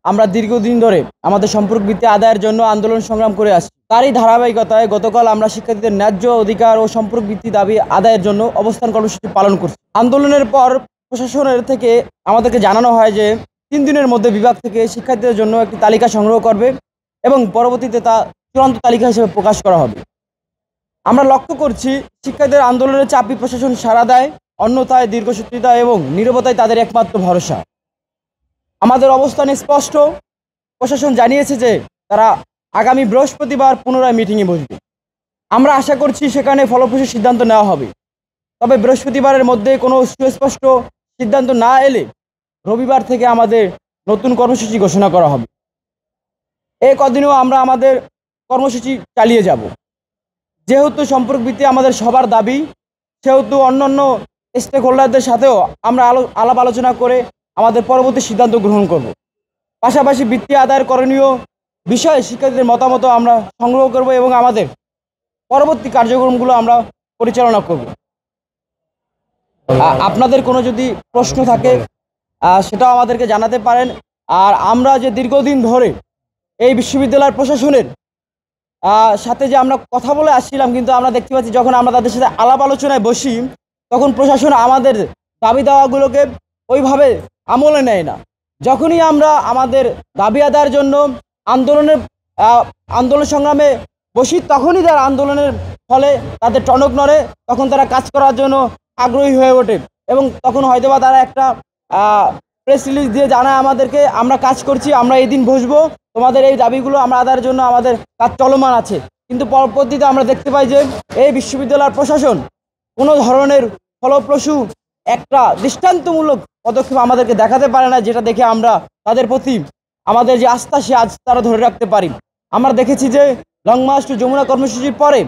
আমরা দীর্ঘদিন ধরে আমাদের সম্পর্ক ভিত্তি আদায়ের জন্য আন্দোলন সংগ্রাম করে আসছি। তারই ধারাবাহিকতায় গতকাল আমরা শিক্ষার্থীদের ন্যায্য অধিকার ও সম্পর্ক ভিত্তি দাবি আদায়ের জন্য অবস্থান কর্মসূচি পালন করছি। আন্দোলনের পর প্রশাসনের থেকে আমাদেরকে জানানো হয় যে 3 দিনের মধ্যে বিভাগ থেকে শিক্ষার্থীদের জন্য একটি তালিকা সংগ্রহ করবে এবং পরবর্তীতে তা চূড়ান্ত তালিকা হিসেবে প্রকাশ করা হবে। আমরা লক্ষ্য করছি শিক্ষার্থীদের আন্দোলনের চাপই প্রশাসন সাড়া দেয়, অন্যথায় দীর্ঘসূত্রিতা এবং নীরবতাই তাদের একমাত্র ভরসা। আমাদের অবস্থান স্পষ্ট। প্রশাসন জানিয়েছে যে তারা আগামী বৃহস্পতিবার পুনরায় মিটিংয়ে বসবে। আমরা আশা করছি সেখানে ফলপ্রসূ সিদ্ধান্ত নেওয়া হবে। তবে বৃহস্পতিবারের মধ্যে কোনো সুস্পষ্ট সিদ্ধান্ত না এলে রবিবার থেকে আমাদের নতুন কর্মসূচি ঘোষণা করা হবে। এই কদিনেও আমরা আমাদের কর্মসূচি চালিয়ে যাব। যেহেতু সম্পর্ক ভিত্তি আমাদের সবার দাবি, সেহেতু অন্যান্য স্টেক হোল্ডারদের সাথেও আমরা আলাপ আলোচনা করে আমাদের পরবর্তী সিদ্ধান্ত গ্রহণ করব। পাশাপাশি বৃত্তি আদায়ের করণীয় বিষয়ে শিক্ষার্থীদের মতামত আমরা সংগ্রহ করব এবং আমাদের পরবর্তী কার্যক্রমগুলো আমরা পরিচালনা করব। আপনাদের কোনো যদি প্রশ্ন থাকে সেটাও আমাদেরকে জানাতে পারেন। আর আমরা যে দীর্ঘদিন ধরে এই বিশ্ববিদ্যালয়ের প্রশাসনের সাথে যে আমরা কথা বলে আসছিলাম, কিন্তু আমরা দেখতে পাচ্ছি যখন আমরা তাদের সাথে আলাপ আলোচনায় বসি তখন প্রশাসন আমাদের দাবি দাওয়াগুলোকে ওইভাবে আমলে নেয় না। যখনই আমরা আমাদের দাবি আদায়ের জন্য আন্দোলন সংগ্রামে বসি, তখনই তারা আন্দোলনের ফলে তাদের টনক নড়ে, তখন তারা কাজ করার জন্য আগ্রহী হয়ে ওঠে এবং তখন হয়তোবা তারা একটা প্রেস রিলিজ দিয়ে জানায় আমাদেরকে, আমরা কাজ করছি, আমরা এই দিন বসবো, তোমাদের এই দাবিগুলো আমরা আদায়ের জন্য আমাদের কাজ চলমান আছে। কিন্তু পরবর্তীতে আমরা দেখতে পাই যে এই বিশ্ববিদ্যালয়ের প্রশাসন কোনো ধরনের ফলপ্রসূ একটা দৃষ্টান্তমূলক পদক্ষেপ আমাদেরকে দেখাতে পারে না, যেটা দেখে আমরা তাদের প্রতি আমাদের যে আস্থা সে আস্থা ধরে রাখতে পারি। আমরা দেখেছি যে লং মার্চ টু যমুনা কর্মসূচির পরে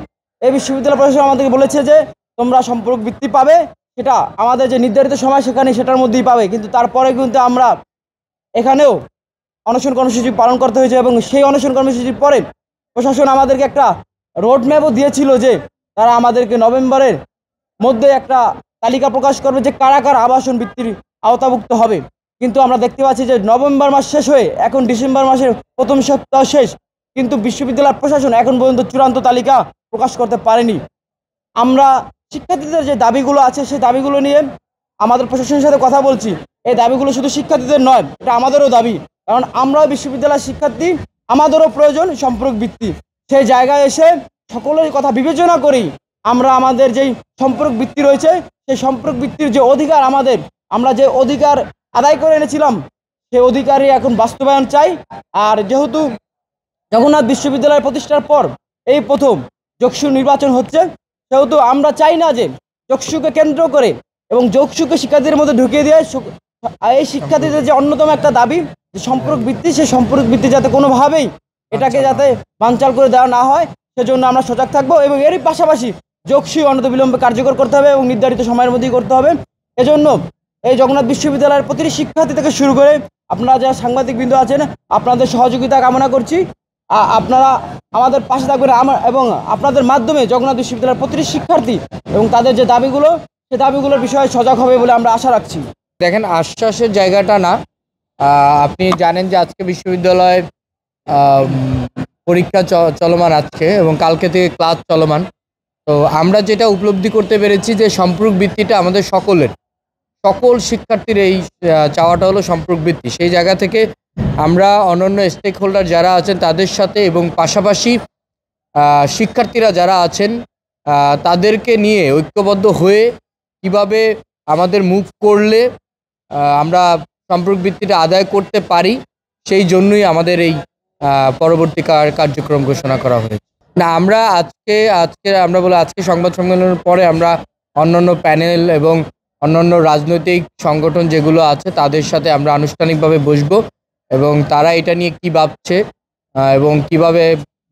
এই বিশ্ববিদ্যালয় প্রশাসন আমাদেরকে বলেছে যে তোমরা সম্পর্ক ভিত্তি পাবে, সেটা আমাদের যে নির্ধারিত সময় সেখানে সেটার মধ্যেই পাবে। কিন্তু তারপরে কিন্তু আমরা এখানেও অনশন কর্মসূচি পালন করতে হয়েছে এবং সেই অনশন কর্মসূচির পরে প্রশাসন আমাদেরকে একটা রোড ম্যাপও দিয়েছিল যে তারা আমাদেরকে নভেম্বরের মধ্যে একটা তালিকা প্রকাশ করবে যে কারা কারা আবাসন বৃত্তির আওতাভুক্ত হবে। কিন্তু আমরা দেখতে পাচ্ছি যে নভেম্বর মাস শেষ হয়ে এখন ডিসেম্বর মাসের প্রথম সপ্তাহ শেষ, কিন্তু বিশ্ববিদ্যালয় প্রশাসন এখন পর্যন্ত চূড়ান্ত তালিকা প্রকাশ করতে পারেনি। আমরা শিক্ষার্থীদের যে দাবিগুলো আছে সেই দাবিগুলো নিয়ে আমাদের প্রশাসনের সাথে কথা বলছি। এই দাবিগুলো শুধু শিক্ষার্থীদের নয়, এটা আমাদেরও দাবি, কারণ আমরাও বিশ্ববিদ্যালয়ের শিক্ষার্থী, আমাদেরও প্রয়োজন সম্পর্ক ভিত্তি। সেই জায়গায় এসে সকলের কথা বিবেচনা করি আমরা আমাদের যেই সম্পর্ক ভিত্তি রয়েছে সেই সম্পর্ক ভিত্তির যে অধিকার আমরা যে অধিকার আদায় করে এনেছিলাম সেই অধিকারই এখন বাস্তবায়ন চাই। আর যেহেতু জগন্নাথ বিশ্ববিদ্যালয় প্রতিষ্ঠার পর এই প্রথম যোগসু নির্বাচন হচ্ছে, সেহেতু আমরা চাই না যে যোগসুকে কেন্দ্র করে এবং যোগসুকে শিক্ষার্থীদের মধ্যে ঢুকিয়ে দিয়ে এই শিক্ষার্থীদের যে অন্যতম একটা দাবি যে সম্পর্ক ভিত্তি, সেই সম্পর্ক ভিত্তি যাতে কোনোভাবেই এটাকে যাতে বানচাল করে দেওয়া না হয় সেজন্য আমরা সজাগ থাকবো এবং এরই পাশাপাশি যোগসু অনতিবিলম্বে কার্যকর করতে হবে এবং নির্ধারিত সময়ের মধ্যেই করতে হবে। এজন্য এই জগন্নাথ বিশ্ববিদ্যালয়ের প্রতিটি শিক্ষার্থী থেকে শুরু করে আপনারা যারা সাংবাদিকবৃন্দ আছেন আপনাদের সহযোগিতা কামনা করছি। আপনারা আমাদের পাশে থাকবেন এবং আপনাদের মাধ্যমে জগন্নাথ বিশ্ববিদ্যালয়ের প্রতিটি শিক্ষার্থী এবং তাদের যে দাবিগুলো সেই দাবিগুলোর বিষয়ে সজাগ হবে বলে আমরা আশা রাখছি। দেখেন, আশ্বাসের জায়গাটা না, আপনি জানেন যে আজকে বিশ্ববিদ্যালয়ে পরীক্ষা চলমান আজকে এবং কালকে থেকে ক্লাস চলমান। তো আমরা যেটা উপলব্ধি করতে পেরেছি যে সম্পর্ক ভিত্তিটা আমাদের সকল শিক্ষার্থীর এই চাওয়াটা হলো সম্পর্ক ভিত্তি। সেই জায়গা থেকে আমরা অন্যান্য স্টেক হোল্ডার যারা আছেন তাদের সাথে এবং পাশাপাশি শিক্ষার্থীরা যারা আছেন তাদেরকে নিয়ে ঐক্যবদ্ধ হয়ে কিভাবে আমাদের মুভ করলে আমরা সম্পর্ক ভিত্তিটা আদায় করতে পারি, সেই জন্যই আমাদের এই পরবর্তী কার্যক্রম ঘোষণা করা হয়েছে। না, আমরা আজকে সংবাদ সম্মেলনের পরে আমরা অন্যান্য প্যানেল এবং অন্যান্য রাজনৈতিক সংগঠন যেগুলো আছে তাদের সাথে আমরা আনুষ্ঠানিকভাবে বসবো এবং তারা এটা নিয়ে কি ভাবছে এবং কিভাবে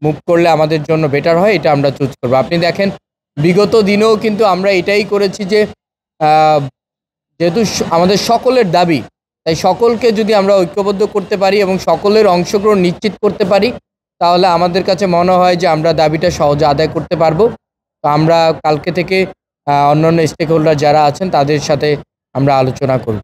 মুভ করলে আমাদের জন্য বেটার হয় এটা আমরা চুজ করবো। আপনি দেখেন বিগত দিনেও কিন্তু আমরা এটাই করেছি যে যেহেতু আমাদের সকলের দাবি, তাই সকলকে যদি আমরা ঐক্যবদ্ধ করতে পারি এবং সকলের অংশগ্রহণ নিশ্চিত করতে পারি তাহলে আমাদের কাছে মনে হয় যে আমরা দাবিটা সহজে আদায় করতে পারবো। তো আমরা কালকে থেকে অন্যান্য স্টেক হোল্ডার যারা আছেন তাদের সাথে আমরা আলোচনা করব।